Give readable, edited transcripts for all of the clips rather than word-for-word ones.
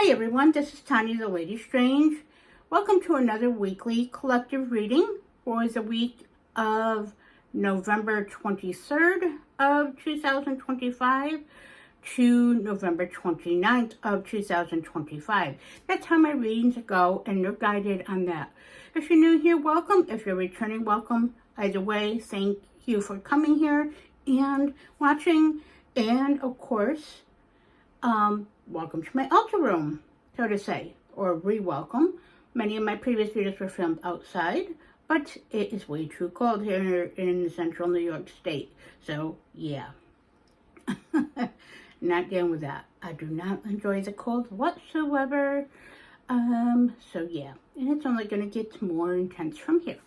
Hi everyone, this is Tanya the Lady Strange. Welcome to another weekly collective reading for the week of November 23rd of 2025 to November 29th of 2025. That's how my readings go, and you're guided on that. If you're new here, welcome. If you're returning, welcome. Either way, thank you for coming here and watching, and of course, welcome to my altar room, so to say, or re-welcome. Many of my previous videos were filmed outside, but it is way too cold here in central New York State. So, yeah. Not dealing with that. I do not enjoy the cold whatsoever. So, yeah. And it's only going to get more intense from here.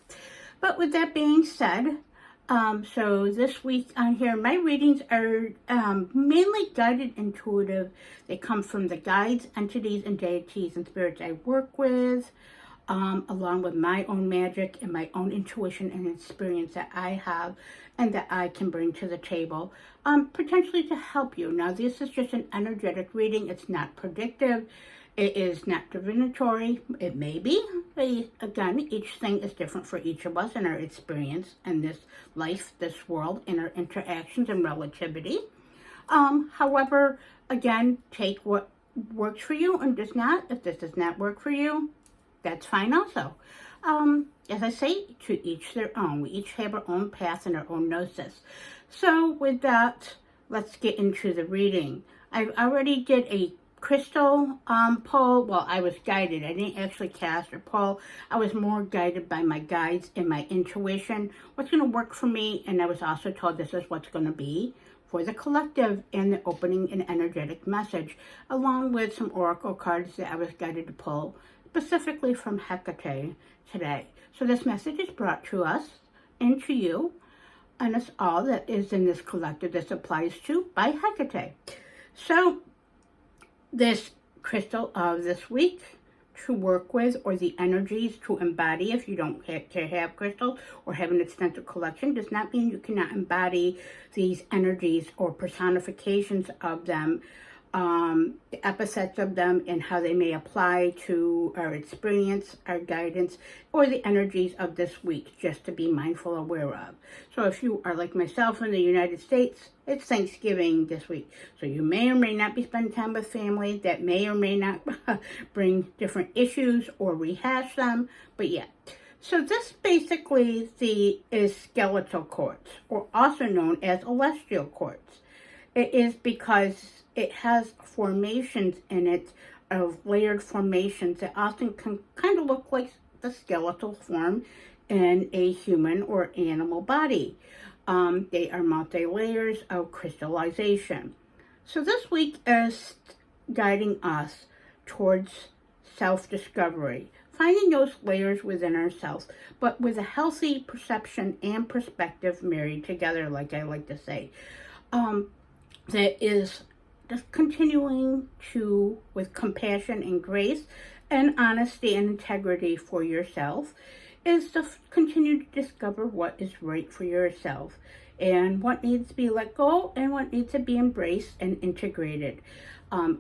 But with that being said, so this week on here, my readings are mainly guided intuitive. They come from the guides, entities, and deities and spirits I work with, along with my own magic and my own intuition and experience that I have and that I can bring to the table, potentially to help you. Now, this is just an energetic reading. It's not predictive. It is not divinatory. It may be. Again, each thing is different for each of us and our experience in this life, this world, and our interactions and relativity. However, again, take what works for you and does not. If this does not work for you, that's fine also. As I say, to each their own. We each have our own path and our own gnosis. So with that, let's get into the reading. I've already did a crystal pull. Well, I was guided. I didn't actually cast or pull. I was more guided by my guides and my intuition. What's going to work for me, and I was also told this is what's going to be for the collective and the opening and energetic message, along with some oracle cards that I was guided to pull, specifically from Hecate today. So this message is brought to us and to you, and it's all that is in this collective this applies to by Hecate. So this crystal of this week to work with, or the energies to embody, if you don't have crystals or have an extensive collection, does not mean you cannot embody these energies or personifications of them, the epithets of them, and how they may apply to our experience, our guidance, or the energies of this week, just to be mindful, aware of. So if you are like myself in the United States, it's Thanksgiving this week. So you may or may not be spending time with family. That may or may not bring different issues or rehash them. But yeah. So this basically is skeletal quartz, or also known as celestial quartz. It is because it has formations in it of layered formations that often can kind of look like the skeletal form in a human or animal body. They are multi-layers of crystallization. So this week is guiding us towards self-discovery, finding those layers within ourselves, but with a healthy perception and perspective married together, like I like to say. That is just continuing to, with compassion and grace and honesty and integrity for yourself, is to continue to discover what is right for yourself and what needs to be let go and what needs to be embraced and integrated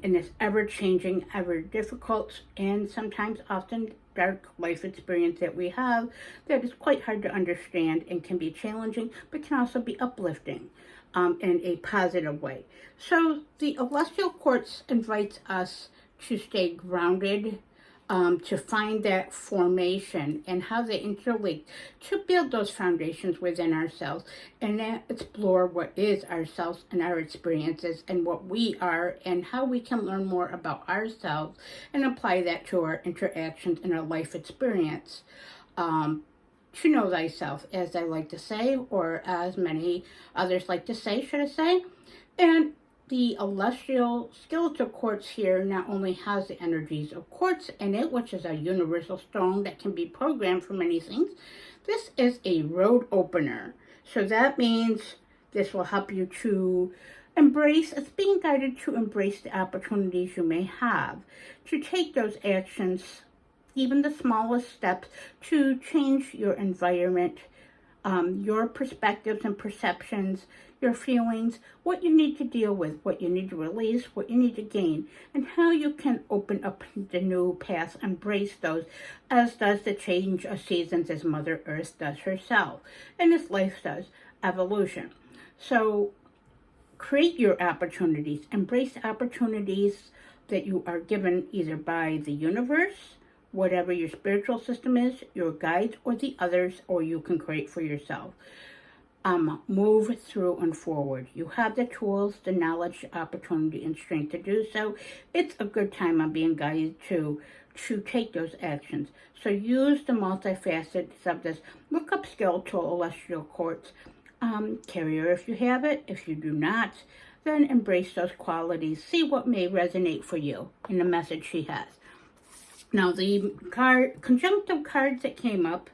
in this ever-changing, ever-difficult, and sometimes often dark life experience that we have that is quite hard to understand and can be challenging, but can also be uplifting in a positive way. So the celestial quartz invites us to stay grounded, to find that formation and how they interlink, to build those foundations within ourselves and then explore what is ourselves and our experiences and what we are and how we can learn more about ourselves and apply that to our interactions and our life experience. To know thyself, as I like to say, or as many others like to say, should I say. And the celestial skeletal quartz here not only has the energies of quartz in it, which is a universal stone that can be programmed for many things, this is a road opener. So that means this will help you to embrace, it's being guided to embrace the opportunities you may have, to take those actions, even the smallest steps, to change your environment, your perspectives and perceptions, your feelings, what you need to deal with, what you need to release, what you need to gain, and how you can open up the new paths, embrace those, as does the change of seasons, as Mother Earth does herself, and as life does, evolution. So create your opportunities, embrace opportunities that you are given either by the universe, whatever your spiritual system is, your guides, or the others, or you can create for yourself. Move through and forward. You have the tools, the knowledge, opportunity, and strength to do so. It's a good time. I'm being guided to take those actions. So use the multifacets of this. Look up Skeletal Quartz carrier if you have it. If you do not, then embrace those qualities. See what may resonate for you in the message she has. Now, the conjunctive cards that came up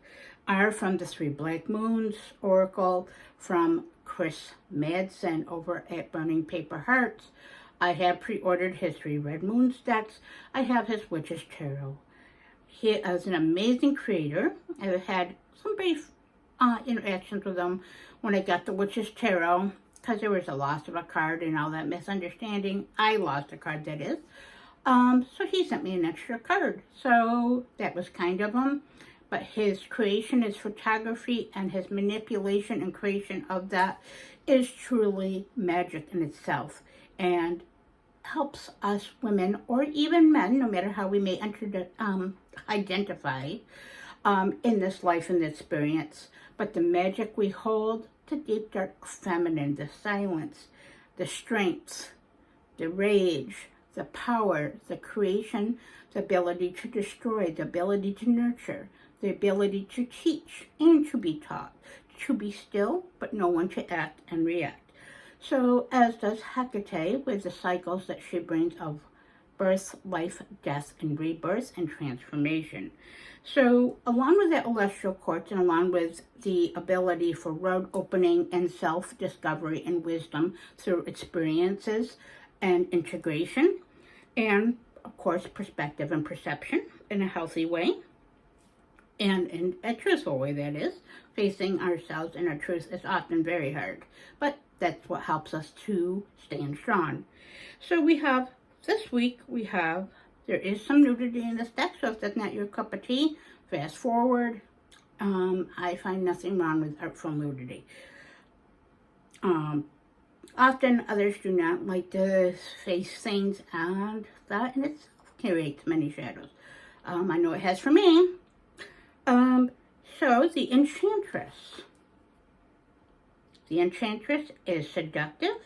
are from the Three Black Moons Oracle from Chris Madsen over at Burning Paper Hearts. I have pre-ordered his Three Red Moons decks. I have his Witch's Tarot. He is an amazing creator. I've had some brief interactions with him when I got the Witch's Tarot, because there was a loss of a card and all that misunderstanding. I lost a card, that is. So he sent me an extra card. So that was kind of him. But his creation, his photography, and his manipulation and creation of that is truly magic in itself. And helps us women, or even men, no matter how we may identify in this life and experience. But the magic we hold, the deep, dark feminine, the silence, the strength, the rage, the power, the creation, the ability to destroy, the ability to nurture, the ability to teach and to be taught, to be still, but know when to act and react. So, as does Hecate with the cycles that she brings of birth, life, death, and rebirth and transformation. So, along with that celestial quartz and along with the ability for road opening and self-discovery and wisdom through experiences and integration, and, of course, perspective and perception in a healthy way, and in a truthful way, that is. Facing ourselves and our truth is often very hard, but that's what helps us to stand strong. So we have, this week, there is some nudity in this deck, so if that's not your cup of tea, fast forward. I find nothing wrong with artful nudity. Often others do not like to face things, and that in itself creates many shadows. I know it has for me. So the Enchantress. The Enchantress is seductive,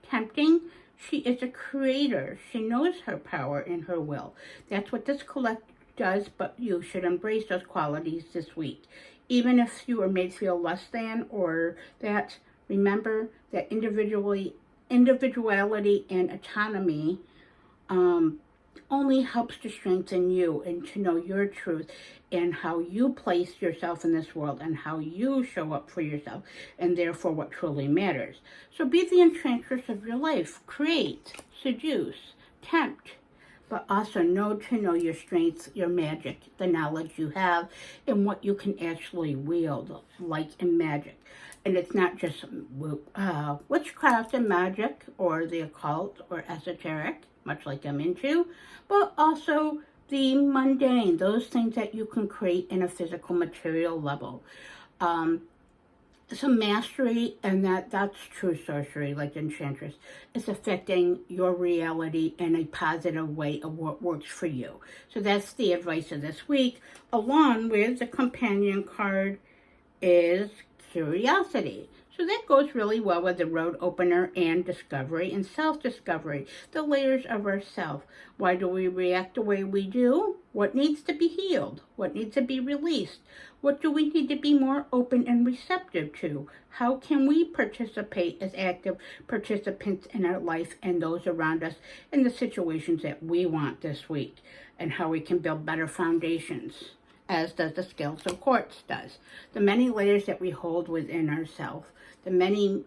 tempting. She is a creator. She knows her power and her will. That's what this collector does, but you should embrace those qualities this week. Even if you are made feel less than or that, remember that individuality and autonomy only helps to strengthen you and to know your truth and how you place yourself in this world and how you show up for yourself and therefore what truly matters. So be the enchantress of your life. Create, seduce, tempt, but also know your strengths, your magic, the knowledge you have, and what you can actually wield, like in magic. And it's not just witchcraft and magic or the occult or esoteric, much like I'm into, but also the mundane, those things that you can create in a physical material level. Some mastery, and that's true sorcery, like the Enchantress. It's affecting your reality in a positive way of what works for you. So that's the advice of this week, along with the companion card is Curiosity. So that goes really well with the road opener and discovery and self-discovery, the layers of ourself. Why do we react the way we do? What needs to be healed? What needs to be released? What do we need to be more open and receptive to? How can we participate as active participants in our life and those around us in the situations that we want this week? And how we can build better foundations, as does the Skeletal Quartz does. The many layers that we hold within ourselves, the many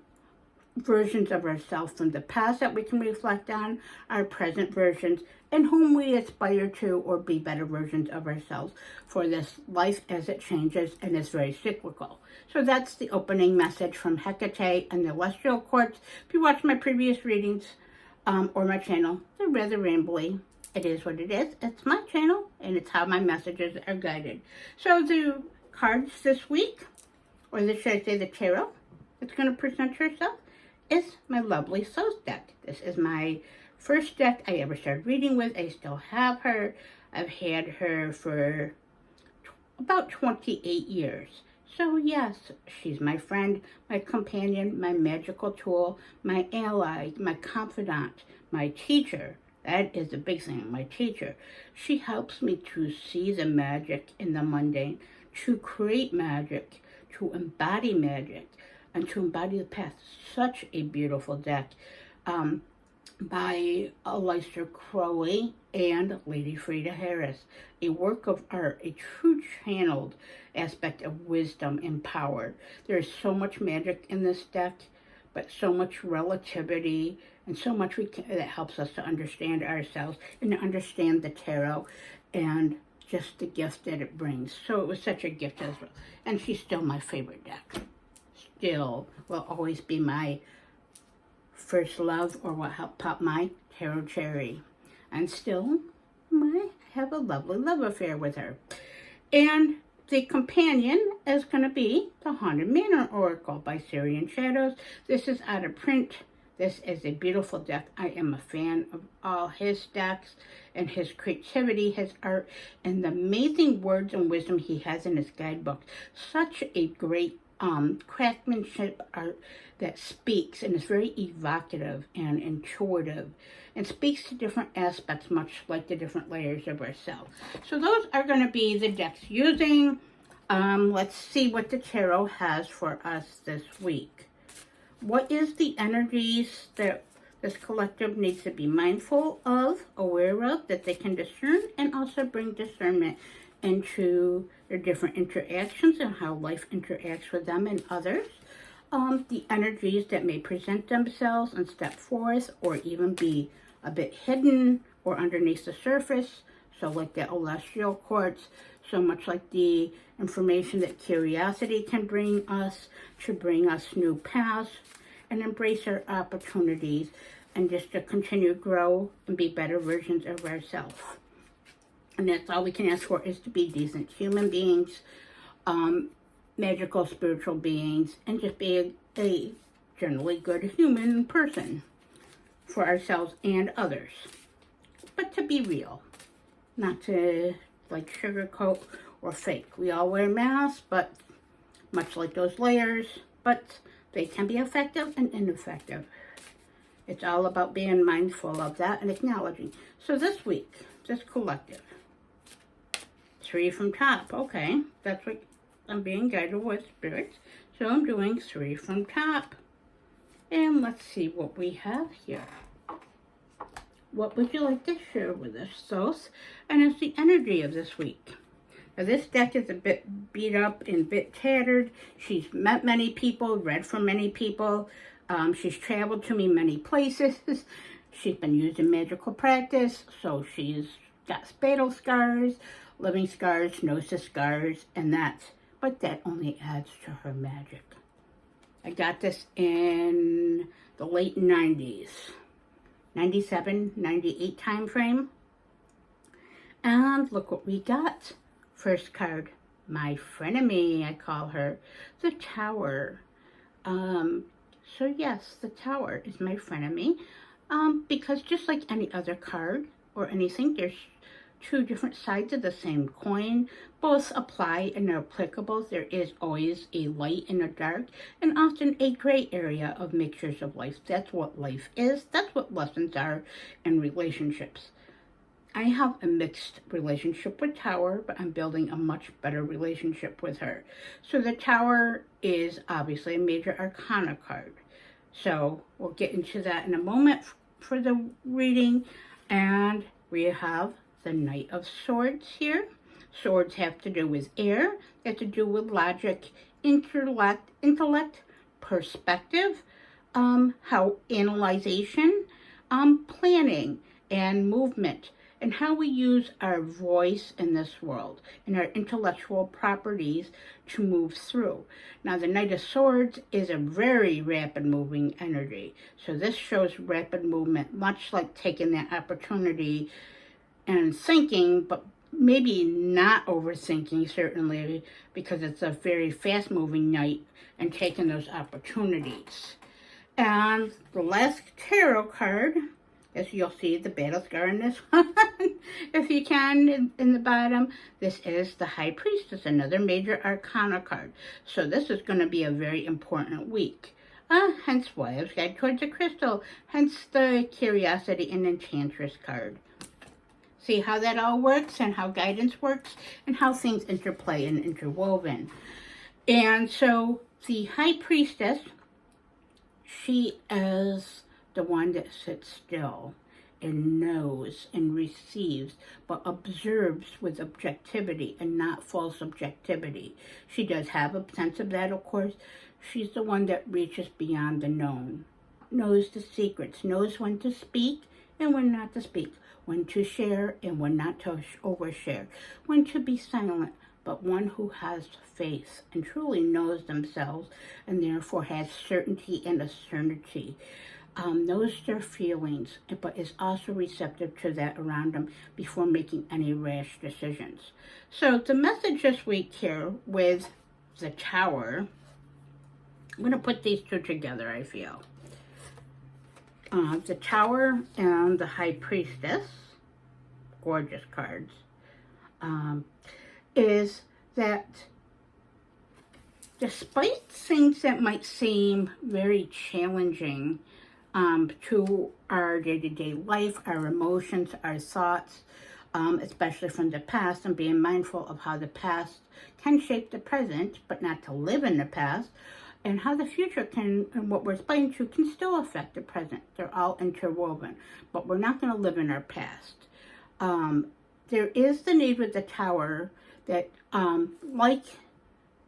versions of ourselves from the past that we can reflect on, our present versions, and whom we aspire to or be better versions of ourselves for this life as it changes and is very cyclical. So that's the opening message from Hecate and the Celestial Quartz. If you watch my previous readings or my channel, they're rather rambly. It is what it is. It's my channel, and it's how my messages are guided. So the cards this week, or should I say the tarot, that's going to present herself, is my lovely Soul's deck. This is my first deck I ever started reading with. I still have her. I've had her for about 28 years. So yes, she's my friend, my companion, my magical tool, my ally, my confidant, my teacher. That is the big thing, my teacher. She helps me to see the magic in the mundane, to create magic, to embody magic, and to embody the path. Such a beautiful deck by Aleister Crowley and Lady Frida Harris. A work of art, a true channeled aspect of wisdom and power. There's so much magic in this deck, but so much relativity and so much that helps us to understand ourselves and to understand the tarot and just the gift that it brings. So it was such a gift as well. And she's still my favorite deck. Still will always be my first love, or what helped pop my tarot cherry. And still, I have a lovely love affair with her. And the companion is going to be the Haunted Manor Oracle by Syrian Shadows. This is out of print. This is a beautiful deck. I am a fan of all his decks and his creativity, his art, and the amazing words and wisdom he has in his guidebook. Such a great craftsmanship art that speaks and is very evocative and intuitive and speaks to different aspects, much like the different layers of ourselves. So those are going to be the decks using. Let's see what the tarot has for us this week. What is the energies that this collective needs to be mindful of, aware of, that they can discern, and also bring discernment into their different interactions and how life interacts with them and others. The energies that may present themselves and step forth, or even be a bit hidden or underneath the surface. So like the Celestial Quartz, so much like the information that curiosity can bring us, to bring us new paths and embrace our opportunities, and just to continue to grow and be better versions of ourselves. And that's all we can ask for, is to be decent human beings, magical spiritual beings, and just be a generally good human person for ourselves and others. But to be real, not to like sugarcoat or fake. We all wear masks, but much like those layers, but they can be effective and ineffective. It's all about being mindful of that and acknowledging. So this week, this collective, 3 from top. Okay, that's what I'm being guided with, spirits. So I'm doing 3 from top. And let's see what we have here. What would you like to share with us, Sos? And it's the energy of this week. Now, this deck is a bit beat up and a bit tattered. She's met many people, read from many people. She's traveled to many places. She's been used in magical practice. So she's got battle scars, living scars, gnosis scars, and that's, but that only adds to her magic. I got this in the late 90s. 97, 98 time frame. And look what we got. First card, my frenemy, I call her, the Tower. So yes, the Tower is my frenemy. Because just like any other card or anything, there's 2 different sides of the same coin. Both apply and are applicable. There is always a light and a dark, and often a gray area of mixtures of life. That's what life is. That's what lessons are in relationships. I have a mixed relationship with Tower, but I'm building a much better relationship with her. So the Tower is obviously a major arcana card. So we'll get into that in a moment for the reading. And we have the Knight of Swords here. Swords have to do with air. They have to do with logic, intellect, perspective, how analyzation, planning, and movement, and how we use our voice in this world and our intellectual properties to move through. Now, the Knight of Swords is a very rapid moving energy. So this shows rapid movement, much like taking that opportunity and thinking, but maybe not overthinking, certainly, because it's a very fast moving knight, and taking those opportunities. And the last tarot card, as you'll see the battle scar in this one, if you can, in the bottom, this is the High Priestess, another major arcana card. So this is going to be a very important week. Hence why I was guided towards the crystal, hence the Curiosity and Enchantress card. See how that all works, and how guidance works, and how things interplay and interwoven. And so the High Priestess, she is the one that sits still and knows and receives, but observes with objectivity and not false objectivity. She does have a sense of that, of course. She's the one that reaches beyond the known, knows the secrets, knows when to speak and when not to speak, when to share and when not to overshare, when to be silent, but one who has faith and truly knows themselves, and therefore has certainty and a certainty, knows their feelings, but is also receptive to that around them before making any rash decisions. So the message this week here with the Tower, I'm going to put these two together, I feel. The Tower and the High Priestess, gorgeous cards, is that despite things that might seem very challenging to our day-to-day life, our emotions, our thoughts, especially from the past, and being mindful of how the past can shape the present, but not to live in the past, and how the future can, and what we're aspiring to, can still affect the present. They're all interwoven, but we're not going to live in our past. There is the need with the Tower that, like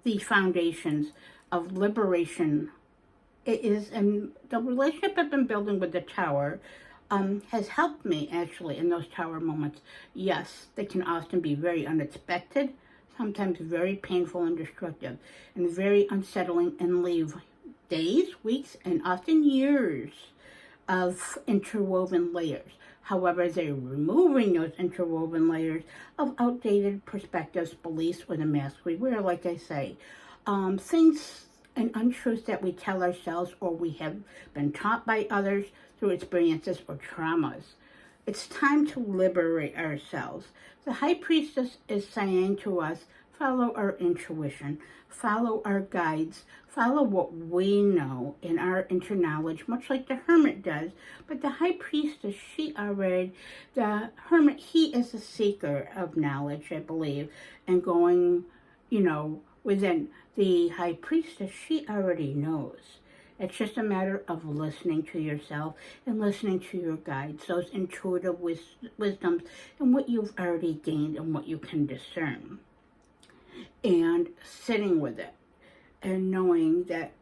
the foundations of liberation, it is, and the relationship I've been building with the Tower has helped me actually in those Tower moments. Yes, they can often be very unexpected, sometimes very painful and destructive, and very unsettling, and leave days, weeks, and often years of interwoven layers. However, they're removing those interwoven layers of outdated perspectives, beliefs, or the mask we wear, like I say. Things and untruths that we tell ourselves, or we have been taught by others through experiences or traumas. It's time to liberate ourselves. The High Priestess is saying to us, follow our intuition, follow our guides, follow what we know in our inner knowledge, much like the Hermit does. But the High Priestess, the Hermit, he is a seeker of knowledge, I believe, and going, within. The High Priestess, she already knows. It's just a matter of listening to yourself and listening to your guides, those intuitive wisdoms, and what you've already gained and what you can discern. And sitting with it and knowing that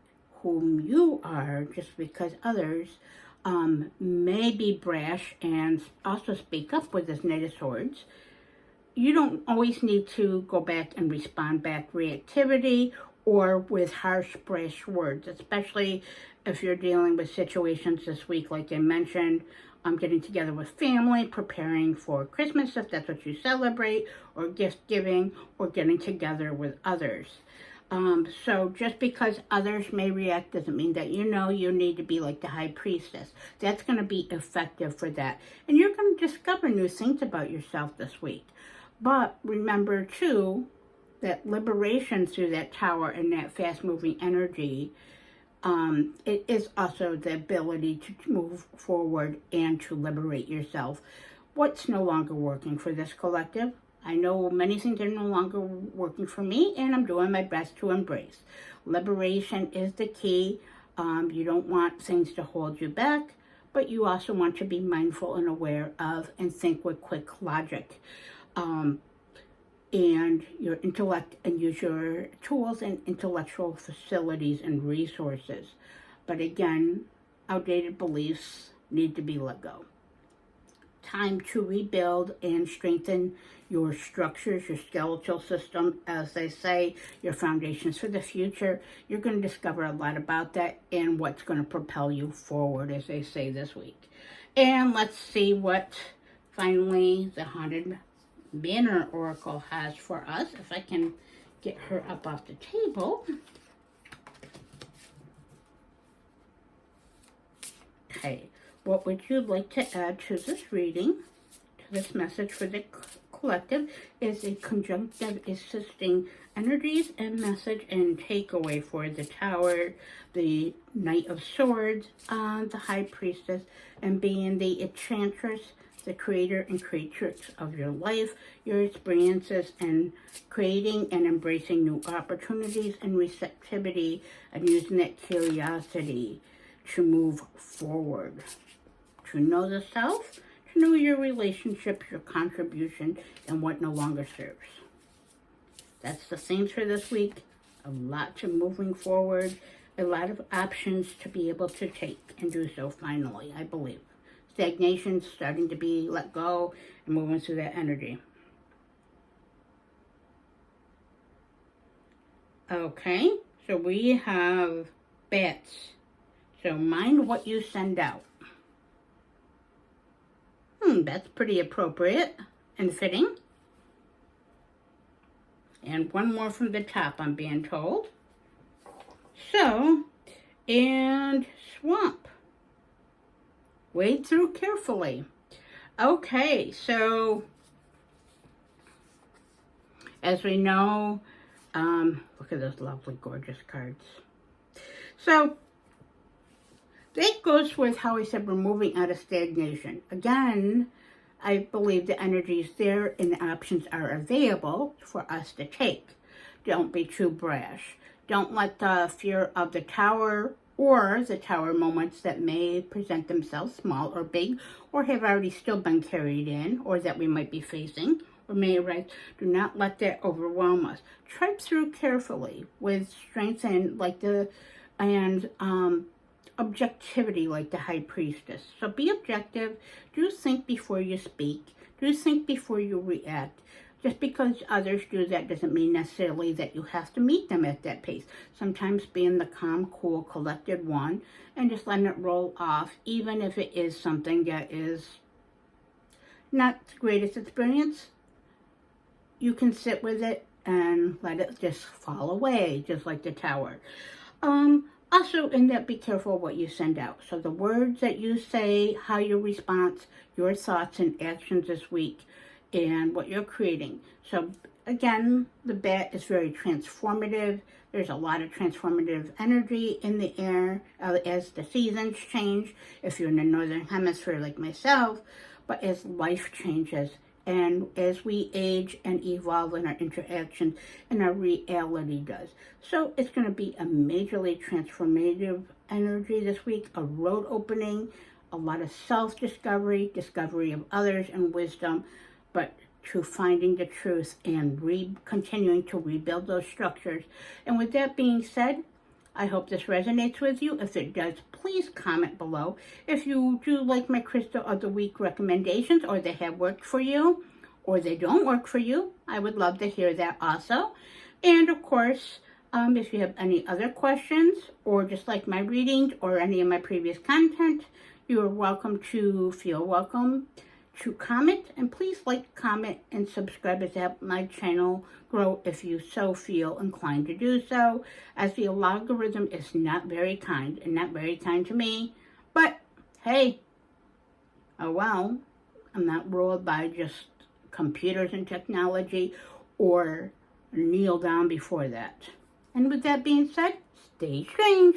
whom you are, just because others may be brash and also speak up with this Knight of Swords, you don't always need to go back and respond back reactivity or with harsh, brash words, especially if you're dealing with situations this week, like I mentioned, getting together with family, preparing for Christmas, if that's what you celebrate, or gift giving, or getting together with others. So just because others may react doesn't mean that you need to be like the High Priestess. That's going to be effective for that. And you're going to discover new things about yourself this week. But remember, too, that liberation through that Tower and that fast-moving energy, it is also the ability to move forward and to liberate yourself. What's no longer working for this collective? I know many things are no longer working for me, and I'm doing my best to embrace. Liberation is the key. You don't want things to hold you back, but you also want to be mindful and aware of and think with quick logic. And your intellect, and use your tools and intellectual facilities and resources. But again, outdated beliefs need to be let go. Time to rebuild and strengthen your structures, your skeletal system, as they say, your foundations for the future. You're going to discover a lot about that and what's going to propel you forward, as they say this week. And let's see what finally the Haunted Manor Oracle has for us. If I can get her up off the table. Okay, what would you like to add to this reading, to this message for the collective, is a conjunctive assisting energies and message and takeaway for the Tower, the Knight of Swords, the High Priestess, and being the Enchantress, the creator and creatrix of your life, your experiences, and creating and embracing new opportunities and receptivity, and using that curiosity to move forward, to know the self, to know your relationships, your contribution, and what no longer serves. That's the themes for this week. A lot to moving forward, a lot of options to be able to take and do so finally, I believe. Stagnation starting to be let go and moving through that energy. Okay, so we have bats. So mind what you send out. That's pretty appropriate and fitting. And one more from the top, I'm being told. So, and swamp. Wade through carefully. Okay, so as we know, look at those lovely, gorgeous cards. So that goes with how I said we're moving out of stagnation. Again, I believe the energy is there and the options are available for us to take. Don't be too brash. Don't let the fear of the Tower or the Tower moments that may present themselves small or big or have already still been carried in or that we might be facing or may arise. Do not let that overwhelm us. Tread through carefully with strength and objectivity like the High Priestess. So be objective. Do think before you speak. Do think before you react. Just because others do that doesn't mean necessarily that you have to meet them at that pace. Sometimes being the calm, cool, collected one and just letting it roll off, even if it is something that is not the greatest experience, you can sit with it and let it just fall away, just like the Tower. Also, in that, be careful what you send out. So the words that you say, how you respond, your thoughts and actions this week, and what you're creating. So again, the bat is very transformative. There's a lot of transformative energy in the air as the seasons change, if you're in the northern hemisphere like myself, but as life changes and as we age and evolve in our interactions and our reality does. So it's going to be a majorly transformative energy this week, a road opening, a lot of self-discovery, discovery of others and wisdom, but to finding the truth and continuing to rebuild those structures. And with that being said, I hope this resonates with you. If it does, please comment below. If you do like my Crystal of the Week recommendations, or they have worked for you, or they don't work for you, I would love to hear that also. And of course, if you have any other questions, or just like my readings, or any of my previous content, you are feel welcome to comment, and please like, comment, and subscribe to help my channel grow if you so feel inclined to do so, as the algorithm is not very kind, and not very kind to me, but hey, oh well, I'm not ruled by just computers and technology, or kneel down before that. And with that being said, stay strange.